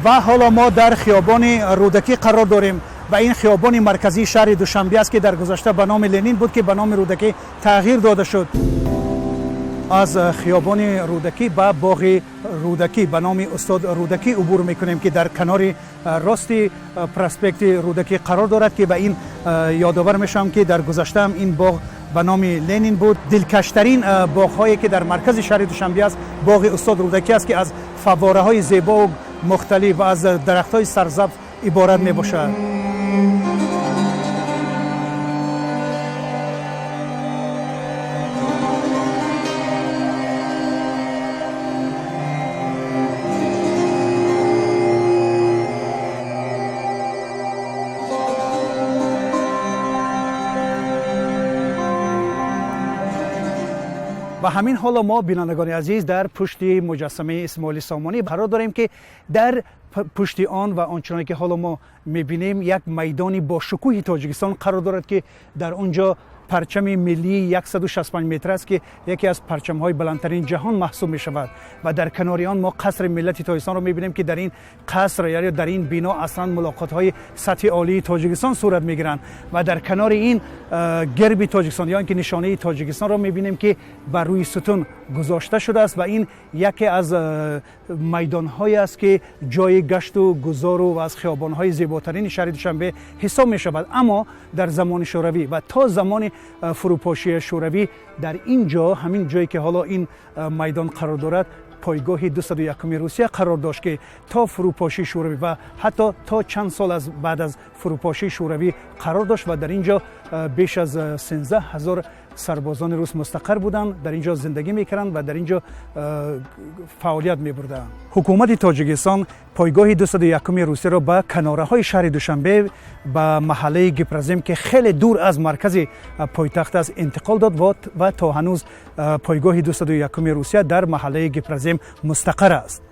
و حالا ما در خیابان رودکی قرار داریم و این خیابان مرکزی شهر دوشنبه است که در گذشته به نام لنین بود که به نام رودکی تغییر داده شد. از خیابان رودکی به باغ رودکی به نام استاد رودکی عبور میکنیم که در کنار راستی پراسپکت رودکی قرار دارد که به این یادآور میشم که در گذشته هم این باغ به نام لنین بود. دلکشترین باغ‌هایی که در مرکز شهر دوشنبه است باغ استاد رودکی است که از فواره‌های زیبا و مختلف و از درخت‌های سرسبز عبارت میباشد. و همین حالا ما بینندگان عزیز در پشت مجسمه اسماعیل سامانی قرار داریم که در پشت آن و آنچنانی که حالا ما میبینیم یک میدانی با شکوه تاجیکستان قرار دارد که در اونجا پرچم ملی 165 متر است که یکی از پرچم‌های بلندترین جهان محسوب می‌شود و در کنار آن ما قصر ملت تاجیکستان را می‌بینیم که در این قصر یا در این بنا اصلا ملاقات‌های سطح عالی تاجیکستان صورت می‌گیرند و در کنار این گرب تاجیکستان یا اینکه نشانه تاجیکستان را می‌بینیم که بر روی ستون گذاشته شده است و این یکی از میدان‌هایی است که جای گشت و گذار و از خیابان‌های زیباترین شهر دوشنبه حساب می‌شود. اما در زمان شوروی و تا زمان فروپاشی شوروی در اینجا همین جایی که حالا این میدان قرار دارد پایگاه 201 روسیه قرار داشت که تا فروپاشی شوروی و حتی تا چند سال از بعد از فروپاشی شوروی قرار داشت و در اینجا بیش از 13000 سربازان روس مستقر بودند، در اینجا زندگی میکردند و در اینجا فعالیت میبردند. حکومت تاجیکستان پایگاه 201 روسیه را به کناره های شهر دوشنبه به محله گپرزیم که خیلی دور از مرکز پایتخت است انتقال داد و تا هنوز پایگاه 201 روسیه در محله گپرزیم مستقر است.